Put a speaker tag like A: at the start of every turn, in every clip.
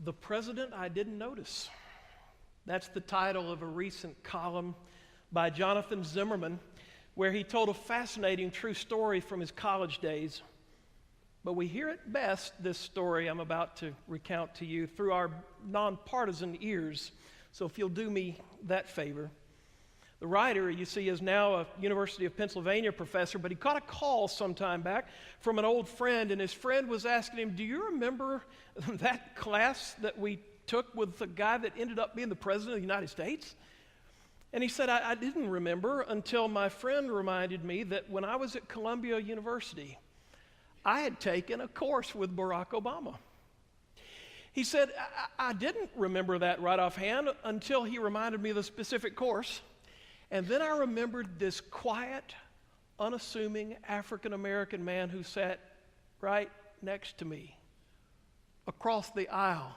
A: The President I Didn't Notice. That's the title of a recent column by Jonathan Zimmerman, where he told a fascinating true story from his college days. But we hear it best, this story I'm about to recount to you, through our nonpartisan ears. So if you'll do me that favor. The writer, you see, is now a University of Pennsylvania professor, but he got a call some time back from an old friend, and his friend was asking him, do you remember that class that we took with the guy that ended up being the President of the United States? And he said, I didn't remember until my friend reminded me that when I was at Columbia University, I had taken a course with Barack Obama. He said, I didn't remember that right offhand until he reminded me of the specific course. And then I remembered this quiet, unassuming African-American man who sat right next to me across the aisle.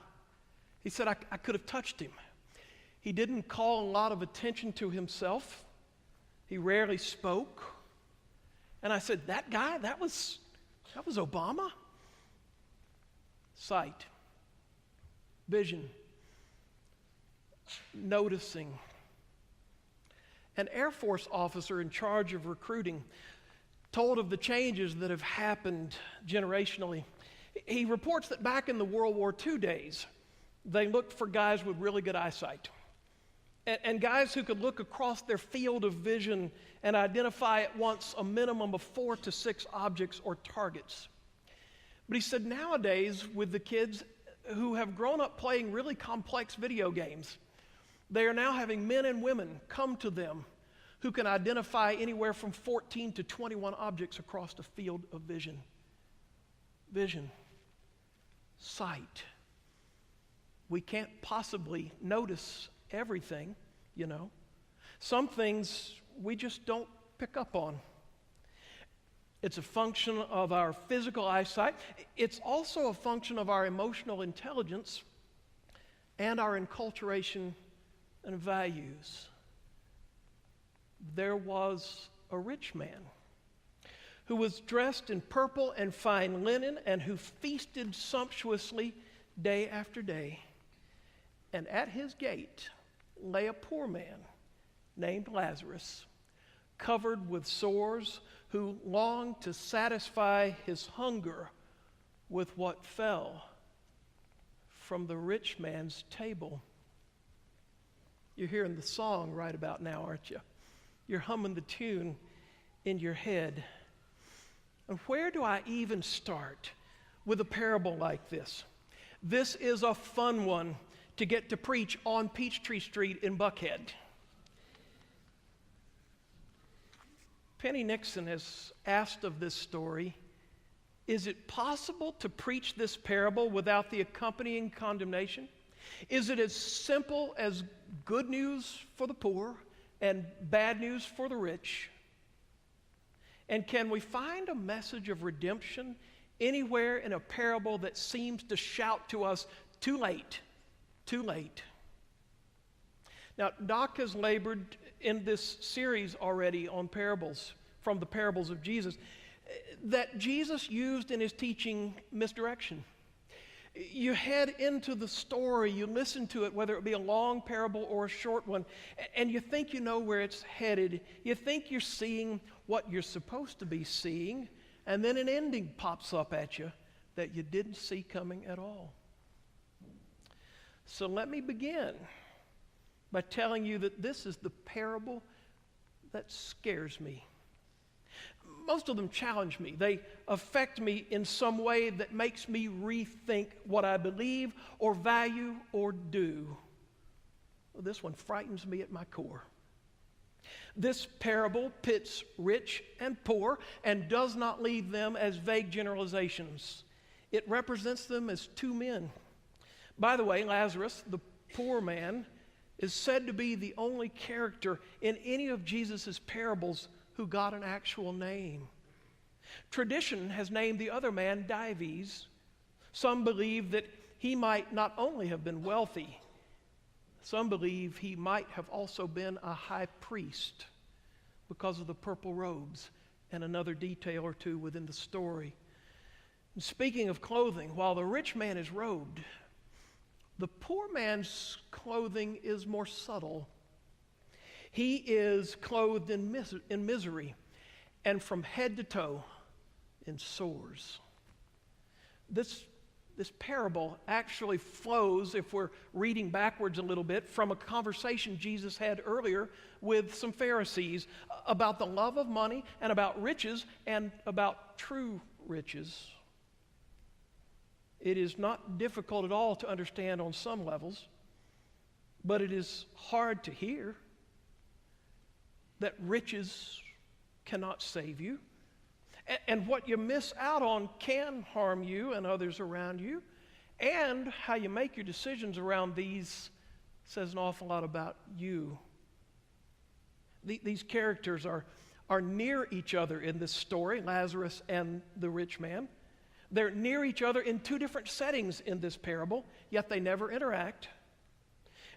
A: He said, I could have touched him. He didn't call a lot of attention to himself. He rarely spoke. And I said, that guy, that was Obama? Sight, vision, noticing. An Air Force officer in charge of recruiting told of the changes that have happened generationally. He reports that back in the World War II days, they looked for guys with really good eyesight and guys who could look across their field of vision and identify at once a minimum of 4 to 6 objects or targets. But he said nowadays, with the kids who have grown up playing really complex video games, they are now having men and women come to them who can identify anywhere from 14 to 21 objects across the field of vision. Vision, sight. We can't possibly notice everything, you know. Some things we just don't pick up on. It's a function of our physical eyesight. It's also a function of our emotional intelligence and our enculturation and values. There was a rich man who was dressed in purple and fine linen and who feasted sumptuously day after day. And at his gate lay a poor man named Lazarus, covered with sores, who longed to satisfy his hunger with what fell from the rich man's table. You're hearing the song right about now, aren't you? You're humming the tune in your head. And where do I even start with a parable like this? This is a fun one to get to preach on Peachtree Street in Buckhead. Penny Nixon has asked of this story, is it possible to preach this parable without the accompanying condemnation? Is it as simple as good news for the poor and bad news for the rich? And can we find a message of redemption anywhere in a parable that seems to shout to us, too late, too late? Now, Doc has labored in this series already on parables, from the parables of Jesus, that Jesus used in his teaching misdirection. You head into the story, you listen to it, whether it be a long parable or a short one, and you think you know where it's headed. You think you're seeing what you're supposed to be seeing, and then an ending pops up at you that you didn't see coming at all. So let me begin by telling you that this is the parable that scares me. Most of them challenge me. They affect me in some way that makes me rethink what I believe or value or do. Well, this one frightens me at my core. This parable pits rich and poor and does not leave them as vague generalizations. It represents them as two men. By the way, Lazarus, the poor man, is said to be the only character in any of Jesus' parables who got an actual name. Tradition has named the other man Dives. Some believe that he might not only have been wealthy, some believe he might have also been a high priest because of the purple robes and another detail or two within the story. And speaking of clothing, while the rich man is robed, The poor man's clothing is more subtle. He is clothed in misery, and from head to toe in sores. This parable actually flows, if we're reading backwards a little bit, from a conversation Jesus had earlier with some Pharisees about the love of money and about riches and about true riches. It is not difficult at all to understand on some levels, but it is hard to hear that riches cannot save you. And what you miss out on can harm you and others around you. And how you make your decisions around these says an awful lot about you. These characters are near each other in this story, Lazarus and the rich man. They're near each other in two different settings in this parable, yet they never interact.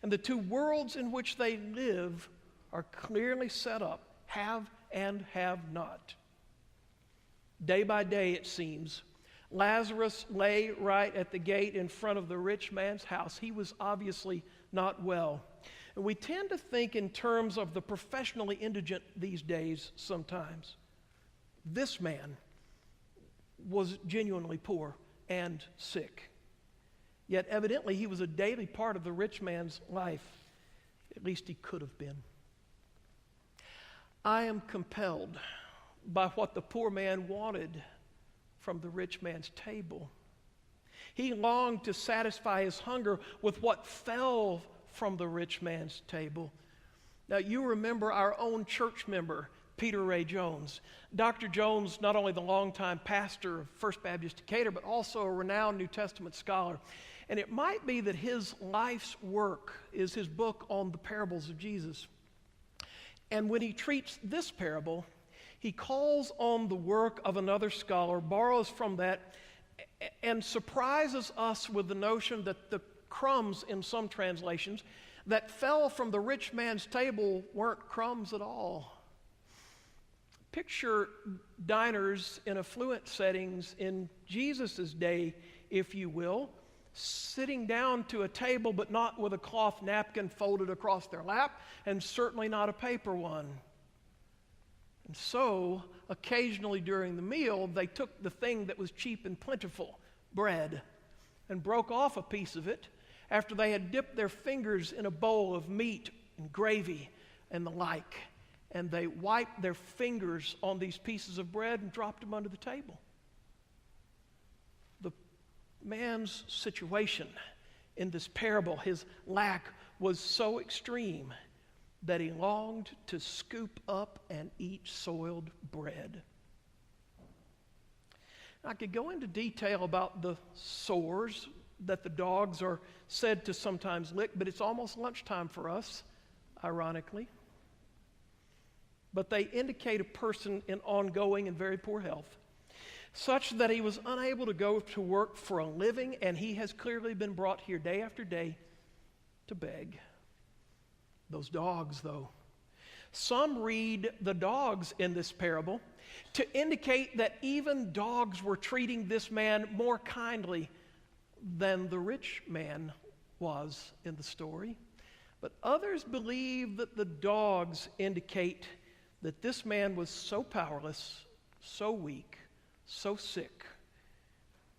A: And the two worlds in which they live are clearly set up, have and have not. Day by day, it seems, Lazarus lay right at the gate in front of the rich man's house. He was obviously not well. And we tend to think in terms of the professionally indigent these days sometimes. This man was genuinely poor and sick. Yet evidently he was a daily part of the rich man's life. At least he could have been. I am compelled by what the poor man wanted from the rich man's table. He longed to satisfy his hunger with what fell from the rich man's table. Now, you remember our own church member, Peter Ray Jones. Dr. Jones, not only the longtime pastor of First Baptist Decatur, but also a renowned New Testament scholar. And it might be that his life's work is his book on the parables of Jesus. And when he treats this parable, he calls on the work of another scholar, borrows from that, and surprises us with the notion that the crumbs in some translations that fell from the rich man's table weren't crumbs at all. Picture diners in affluent settings in Jesus' day, if you will, sitting down to a table but not with a cloth napkin folded across their lap, and certainly not a paper one. And so, occasionally during the meal, they took the thing that was cheap and plentiful, bread, and broke off a piece of it after they had dipped their fingers in a bowl of meat and gravy and the like. And they wiped their fingers on these pieces of bread and dropped them under the table. The man's situation in this parable, his lack, was so extreme that he longed to scoop up and eat soiled bread. I could go into detail about the sores that the dogs are said to sometimes lick, but it's almost lunchtime for us, ironically. But they indicate a person in ongoing and very poor health, such that he was unable to go to work for a living, and he has clearly been brought here day after day to beg. Those dogs, though. Some read the dogs in this parable to indicate that even dogs were treating this man more kindly than the rich man was in the story. But others believe that the dogs indicate that this man was so powerless, so weak, so sick,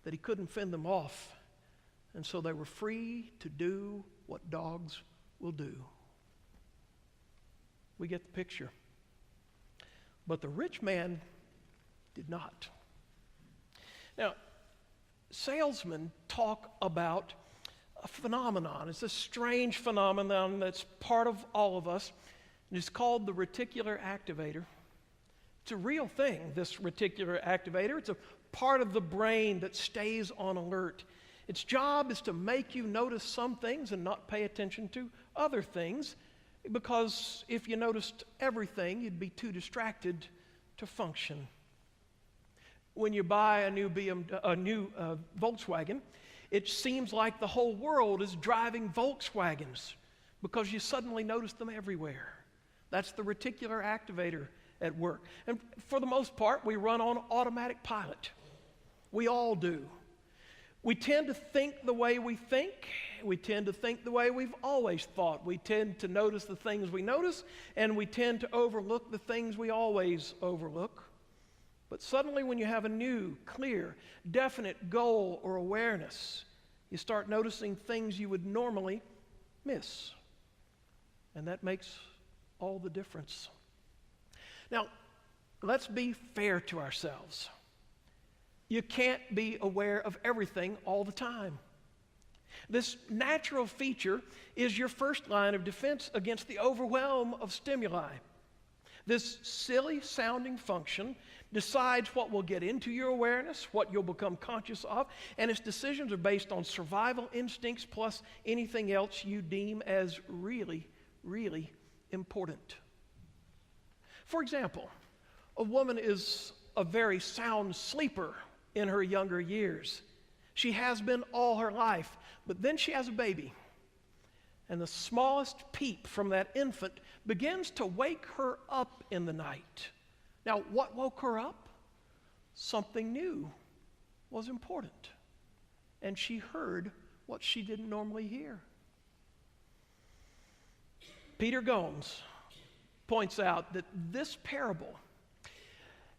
A: that he couldn't fend them off. And so they were free to do what dogs will do. We get the picture. But the rich man did not. Now, salesmen talk about a phenomenon. It's a strange phenomenon that's part of all of us. And it's called the reticular activator. It's a real thing, this reticular activator. It's a part of the brain that stays on alert. Its job is to make you notice some things and not pay attention to other things, because if you noticed everything, you'd be too distracted to function. When you buy a new Volkswagen, it seems like the whole world is driving Volkswagens because you suddenly notice them everywhere. That's the reticular activator at work. And for the most part, we run on automatic pilot. We all do. We tend to think the way we think. We tend to think the way we've always thought. We tend to notice the things we notice, and we tend to overlook the things we always overlook. But suddenly when you have a new, clear, definite goal or awareness, you start noticing things you would normally miss. And that makes all the difference. Now, let's be fair to ourselves. You can't be aware of everything all the time. This natural feature is your first line of defense against the overwhelm of stimuli. This silly-sounding function decides what will get into your awareness, what you'll become conscious of, and its decisions are based on survival instincts plus anything else you deem as really, really important. For example, a woman is a very sound sleeper in her younger years. She has been all her life, but then she has a baby. And the smallest peep from that infant begins to wake her up in the night. Now, what woke her up? Something new was important. And she heard what she didn't normally hear. Peter Gomes points out that this parable,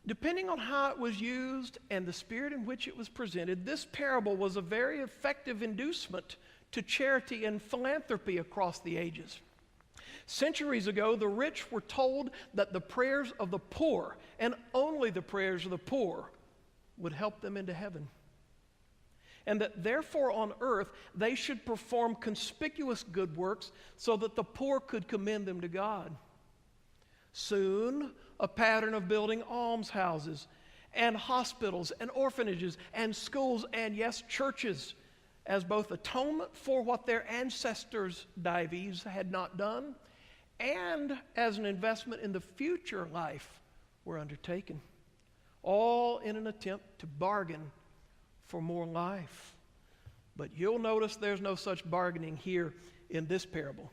A: depending on how it was used and the spirit in which it was presented, this parable was a very effective inducement to charity and philanthropy across the ages. Centuries ago, the rich were told that the prayers of the poor, and only the prayers of the poor, would help them into heaven. And that therefore on earth they should perform conspicuous good works so that the poor could commend them to God. Soon, a pattern of building almshouses and hospitals and orphanages and schools and, yes, churches as both atonement for what their ancestors' dives had not done and as an investment in the future life were undertaken, all in an attempt to bargain for more life. But you'll notice there's no such bargaining here in this parable.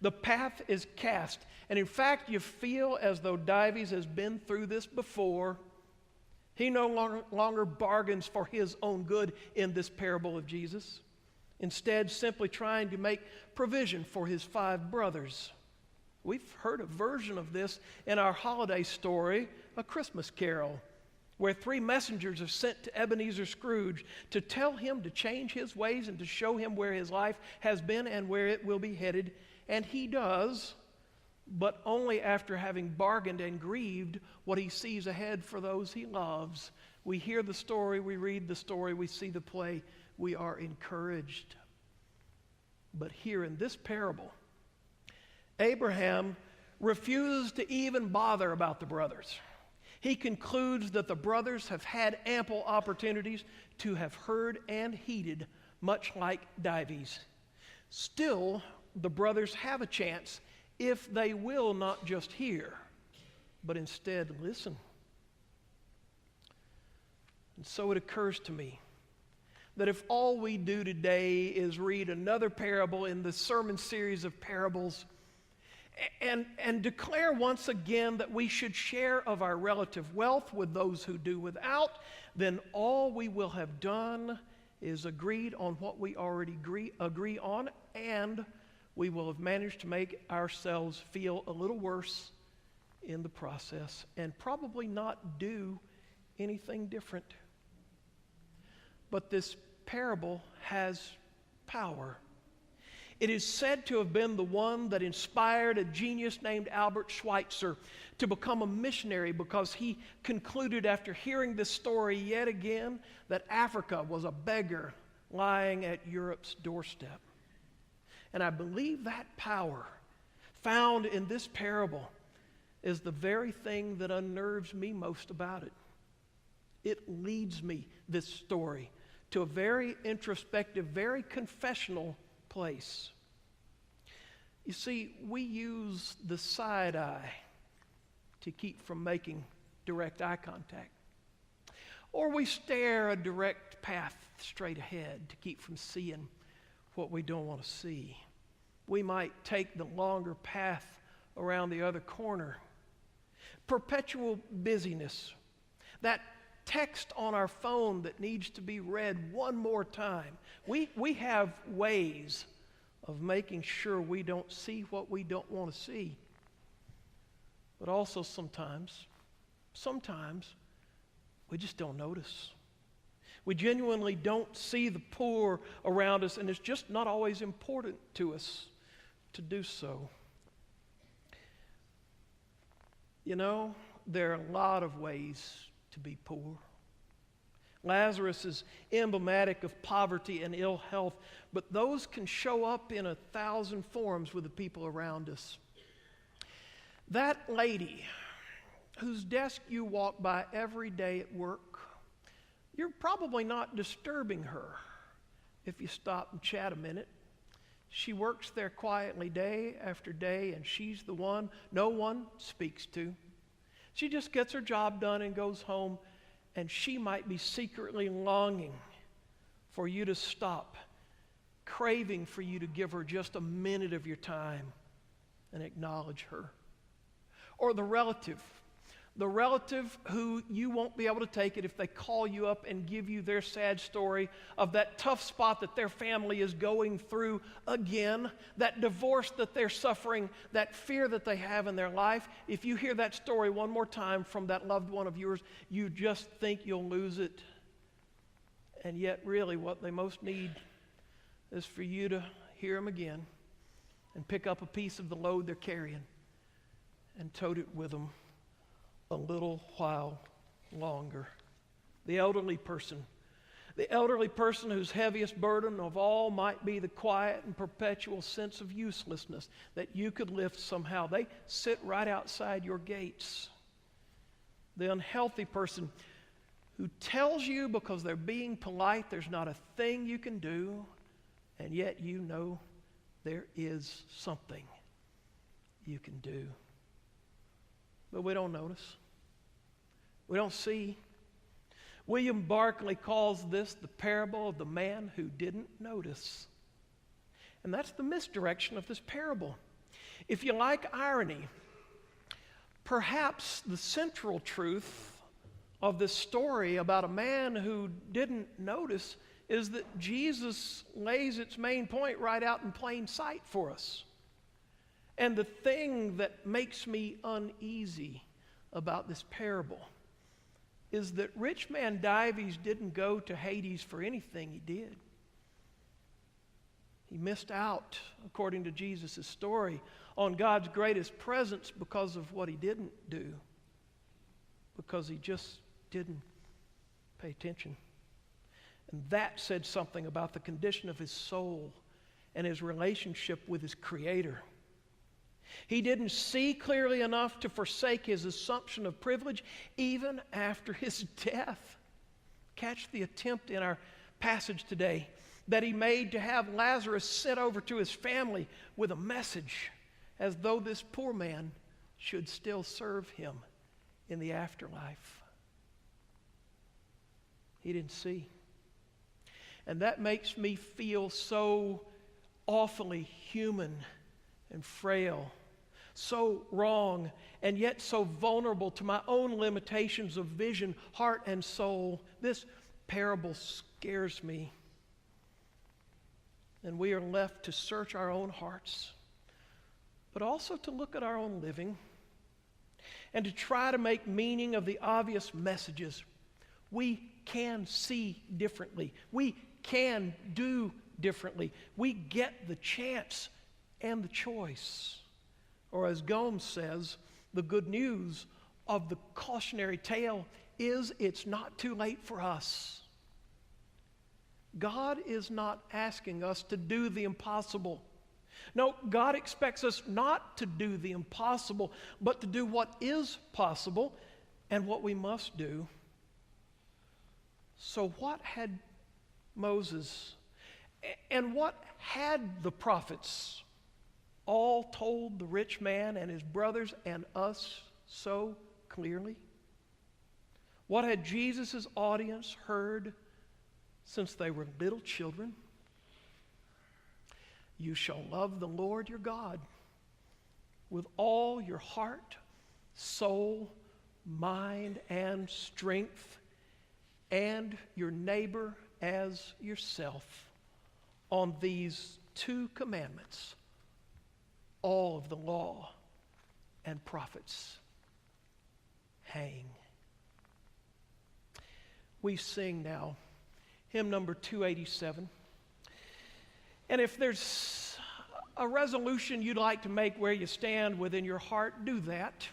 A: The path is cast, and in fact, you feel as though Dives has been through this before. He no longer bargains for his own good in this parable of Jesus, instead simply trying to make provision for his 5 brothers. We've heard a version of this in our holiday story, A Christmas Carol, where 3 messengers are sent to Ebenezer Scrooge to tell him to change his ways and to show him where his life has been and where it will be headed. And he does, but only after having bargained and grieved what he sees ahead for those he loves. We hear the story, we read the story, we see the play, we are encouraged. But here in this parable, Abraham refused to even bother about the brothers. He concludes that the brothers have had ample opportunities to have heard and heeded, much like Dives. Still, the brothers have a chance if they will not just hear, but instead listen. And so it occurs to me that if all we do today is read another parable in the sermon series of parables and declare once again that we should share of our relative wealth with those who do without, then all we will have done is agreed on what we already agree on, and we will have managed to make ourselves feel a little worse in the process and probably not do anything different. But this parable has power. It is said to have been the one that inspired a genius named Albert Schweitzer to become a missionary, because he concluded after hearing this story yet again that Africa was a beggar lying at Europe's doorstep. And I believe that power found in this parable is the very thing that unnerves me most about it. It leads me, this story, to a very introspective, very confessional place. You see, we use the side eye to keep from making direct eye contact. Or we stare a direct path straight ahead to keep from seeing what we don't want to see. We might take the longer path around the other corner. Perpetual busyness, that text on our phone that needs to be read one more time. We have ways of making sure we don't see what we don't want to see. But also sometimes we just don't notice. We genuinely don't see the poor around us, and it's just not always important to us to do so. You know, there are a lot of ways to be poor. Lazarus is emblematic of poverty and ill health, but those can show up in 1,000 forms with the people around us. That lady whose desk you walk by every day at work, you're probably not disturbing her if you stop and chat a minute. She works there quietly day after day, and she's the one no one speaks to. She just gets her job done and goes home, and she might be secretly longing for you to stop, craving for you to give her just a minute of your time and acknowledge her. Or the relative who you won't be able to take it if they call you up and give you their sad story of that tough spot that their family is going through again, that divorce that they're suffering, that fear that they have in their life. If you hear that story one more time from that loved one of yours, you just think you'll lose it. And yet really what they most need is for you to hear them again and pick up a piece of the load they're carrying and tote it with them a little while longer. The elderly person whose heaviest burden of all might be the quiet and perpetual sense of uselessness that you could lift somehow. They sit right outside your gates. The unhealthy person who tells you because they're being polite there's not a thing you can do, and yet you know there is something you can do. But we don't notice. We don't see. William Barclay calls this the parable of the man who didn't notice. And that's the misdirection of this parable. If you like irony, perhaps the central truth of this story about a man who didn't notice is that Jesus lays its main point right out in plain sight for us. And the thing that makes me uneasy about this parable is that rich man Dives didn't go to Hades for anything he did. He missed out, according to Jesus' story, on God's greatest presence because of what he didn't do, because he just didn't pay attention. And that said something about the condition of his soul and his relationship with his Creator. He didn't see clearly enough to forsake his assumption of privilege even after his death. Catch the attempt in our passage today that he made to have Lazarus sent over to his family with a message as though this poor man should still serve him in the afterlife. He didn't see. And that makes me feel so awfully human and frail, so wrong, and yet so vulnerable to my own limitations of vision, heart, and soul. This parable scares me. And we are left to search our own hearts, but also to look at our own living and to try to make meaning of the obvious messages. We can see differently. We can do differently. We get the chance and the choice. Or as Gomes says, the good news of the cautionary tale is it's not too late for us. God is not asking us to do the impossible. No, God expects us not to do the impossible, but to do what is possible and what we must do. So what had Moses and what had the prophets all told the rich man and his brothers and us so clearly? What had Jesus' audience heard since they were little children? You shall love the Lord your God with all your heart, soul, mind, and strength, and your neighbor as yourself. On these two commandments, all of the law and prophets hang. We sing now hymn number 287. And if there's a resolution you'd like to make where you stand within your heart, do that.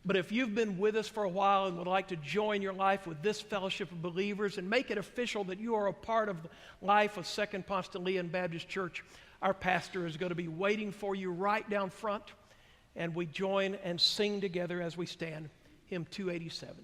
A: But if you've been with us for a while and would like to join your life with this fellowship of believers and make it official that you are a part of the life of Second-Ponce Baptist Church, our pastor is going to be waiting for you right down front, and we join and sing together as we stand hymn 287.